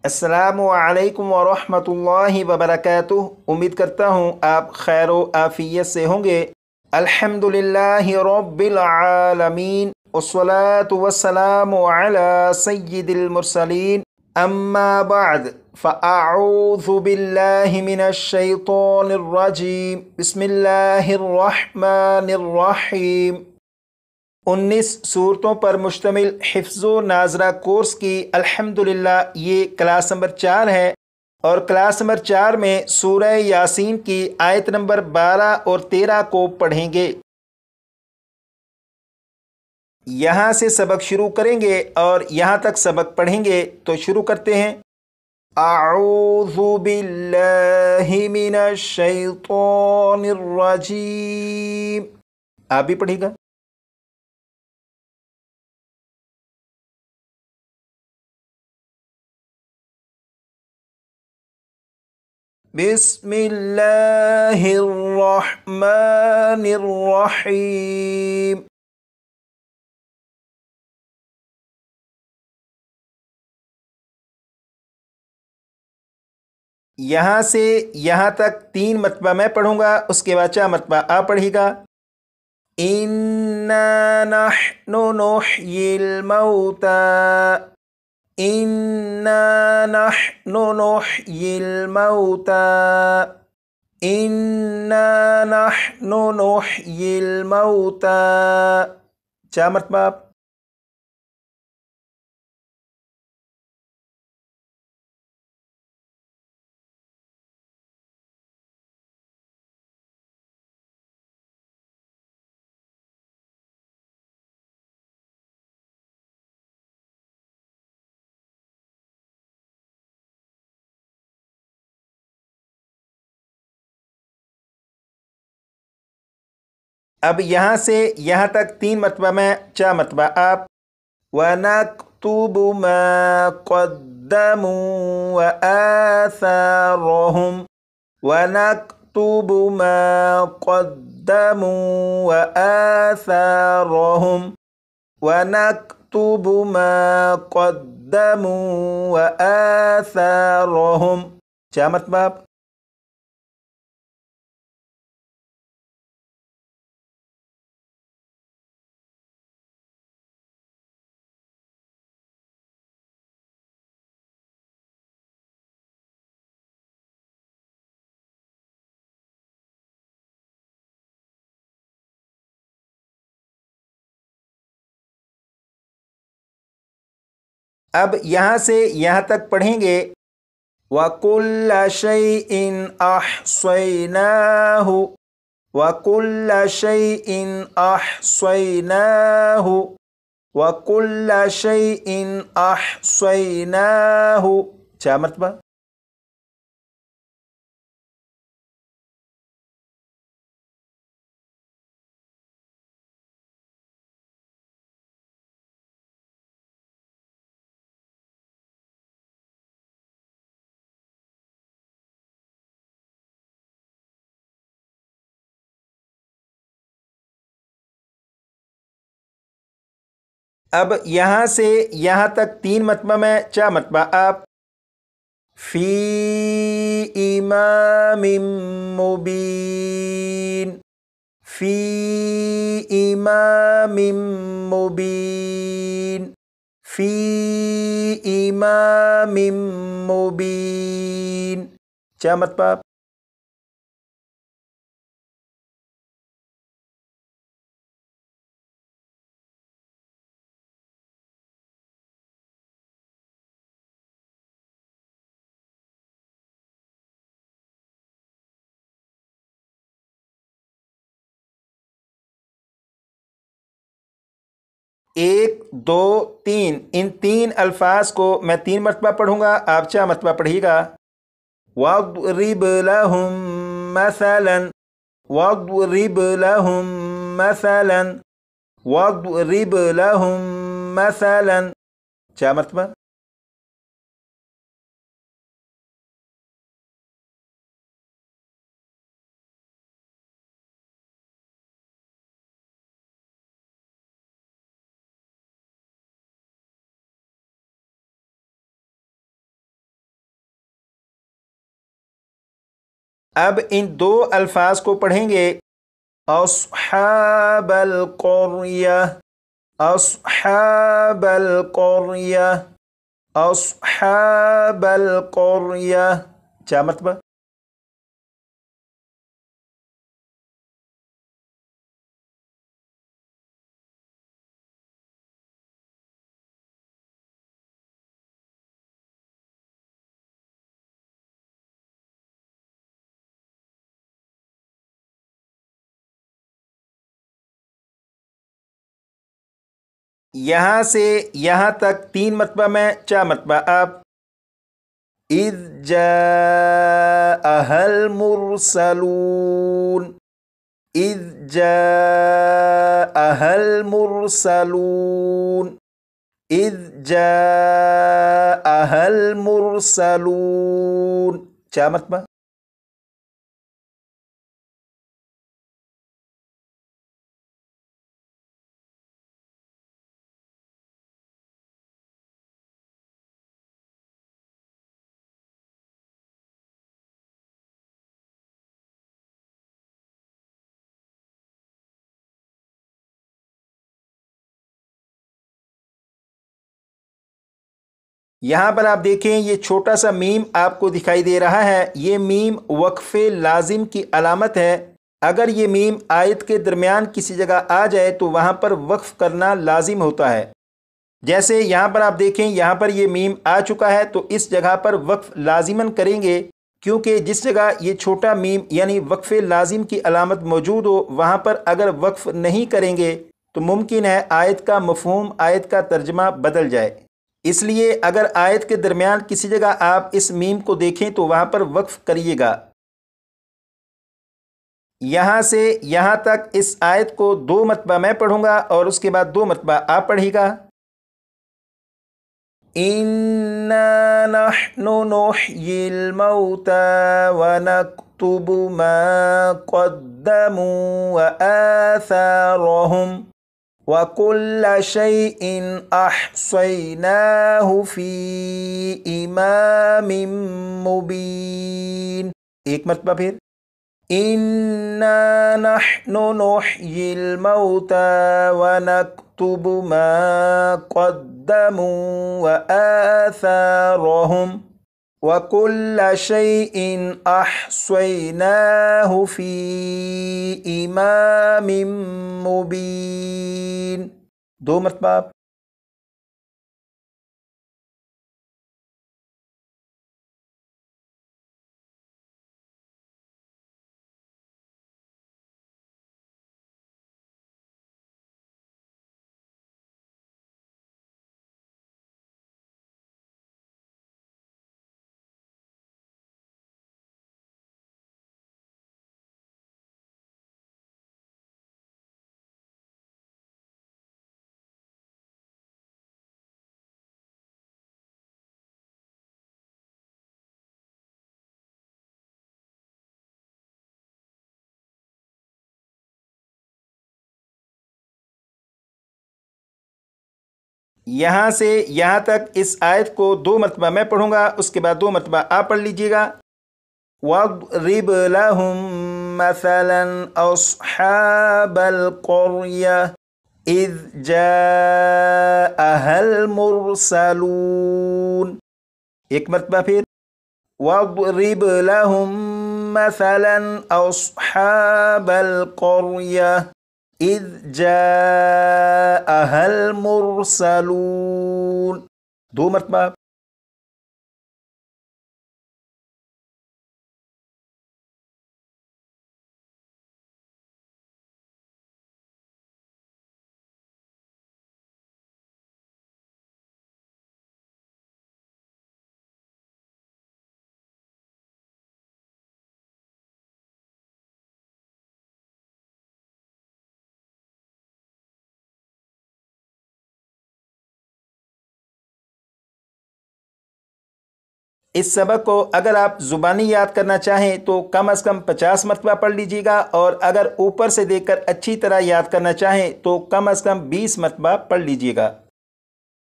अस्सलामु अलैकुम वरहमतुल्लाहि वबरकातुह। उम्मीद करता हूँ आप खैर व आफियत से होंगे। अल्हम्दुलिल्लाहि रब्बिल आलमीन वस्सलातु वस्सलामु अला सय्यिदिल मुरसलीन अम्मा बाद फ़अऊज़ु बिल्लाहि मिनश शैतानिर रजीम बिस्मिल्लाहिर रहमानिर रहीम। 19 सूरतों पर मुश्तमिल हिफ्ज़ो नाज़रा कोर्स की अल्हम्दुलिल्लाह ये क्लास नंबर 4 है और क्लास नंबर 4 में सूरह यासीन की आयत नंबर 12 और 13 को पढ़ेंगे। यहाँ से सबक शुरू करेंगे और यहाँ तक सबक पढ़ेंगे, तो शुरू करते हैं। अऊज़ु बिल्लाहि मिनश शैतानिर रजीम। आप भी पढ़िएगा। बिस्मिल्लाहिर्रहमानिर्रहीम। यहाँ से यहाँ तक 3 मरतबा मैं पढ़ूंगा, उसके बाद 4 मरतबा आप पढ़िएगा। इन्ना नहनु नुह्यिल मौता, इन्ना नहनु नुह्यिल मौता, इन्ना नहनु नुह्यिल मौता। 4 मरतबा आप। अब यहाँ से यहाँ तक 3 मरतबा मैं, 4 मरतबा आप। वनक्तुबु मा क़द्दमू व आसारहुम, वनक्तुबु मा क़द्दमू व आसारहुम, वनक्तुबु मा क़द्दमू व आसारहुम। 4 मरतबा आप। अब यहाँ से यहाँ तक पढ़ेंगे। वकुल्ल शैइन अहसैनाहु, वकुल्ल शैइन अहसैनाहु, वकुल्ल शैइन अहसैनाहु। 4 मरतबा। अब यहाँ से यहाँ तक 3 मरतबा मैं, 4 मरतबा आप। फी इमामिम मुबीन, फी इमामिम मुबीन, फी इमामिम मुबीन। 4 मरतबा आप। एक, दो, तीन, इन 3 अल्फाज को मैं 3 मरतबा पढ़ूंगा, आप 4 मरतबा पढ़िएगा। वद्रिब लहुम मसलन, वद्रिब लहुम मसलन, वद्रिब लहुम मसलन। 4 मरतबा। अब इन दो अल्फाज को पढ़ेंगे, अस्हाबल क़र्या, अस्हाबल क़र्या, अस्हाबल क़र्या। क्या मतलब? यहाँ से यहाँ तक 3 मरतबा में 4 मरतबा आप। इज़ जाअहल मुरसलून, इज़ जाअहल मुरसलून, इज़ जाअहल मुरसलून। क्या मरतबा? यहाँ पर आप देखें, ये छोटा सा मीम आपको दिखाई दे रहा है। ये मीम वक्फ़े लाजिम की अलामत है। अगर ये मीम आयत के दरमियान किसी जगह आ जाए तो वहाँ पर वक्फ़ करना लाजिम होता है। जैसे यहाँ पर आप देखें, यहाँ पर ये मीम आ चुका है तो इस जगह पर वक्फ़ लाजिमन करेंगे, क्योंकि जिस जगह ये छोटा मीम यानी वक्फ़े लाजिम की अलामत मौजूद हो वहाँ पर अगर वक्फ़ नहीं करेंगे तो मुमकिन है आयत का मफ़हूम, आयत का तर्जमा बदल जाए। इसलिए अगर आयत के दरमियान किसी जगह आप इस मीम को देखें तो वहाँ पर वक्फ़ करिएगा। यहाँ से यहाँ तक इस आयत को 2 मरतबा मैं पढ़ूंगा और उसके बाद 2 मरतबा आप पढ़िएगा। इन्ना नहनु नुह्यिल मौता व नक्तुबु मा क़द्दमू व आसारहुम व कुल्ल शैइन अहसैनाहु फी इमामिम मुबीन। एक मरतबा फिर, इन्ना नहनु नुह्यिल मौता व नक्तुबु मा क़द्दमू व आसारहुम व कुल्ल शैइन अहसैनाहु फी इमामिम मुबीन। 2 मरतबा। यहाँ से यहाँ तक इस आयत को 2 मरतबा मैं पढ़ूंगा, उसके बाद 2 मरतबा आप पढ़ लीजिएगा। वज़रिब लहुम मसलन अस्हाबल क़र्या इज़ जाअहल मुरसलून। एक मरतबा फिर, वज़रिब लहुम मसलन अस्हाबल क़र्या इज़ जाअहल मुरसलून। 2 मरतबा। इस सबक को अगर आप ज़ुबानी याद करना चाहें तो कम से कम 50 मरतबा पढ़ लीजिएगा, और अगर ऊपर से देखकर अच्छी तरह याद करना चाहें तो कम से कम 20 मरतबा पढ़ लीजिएगा।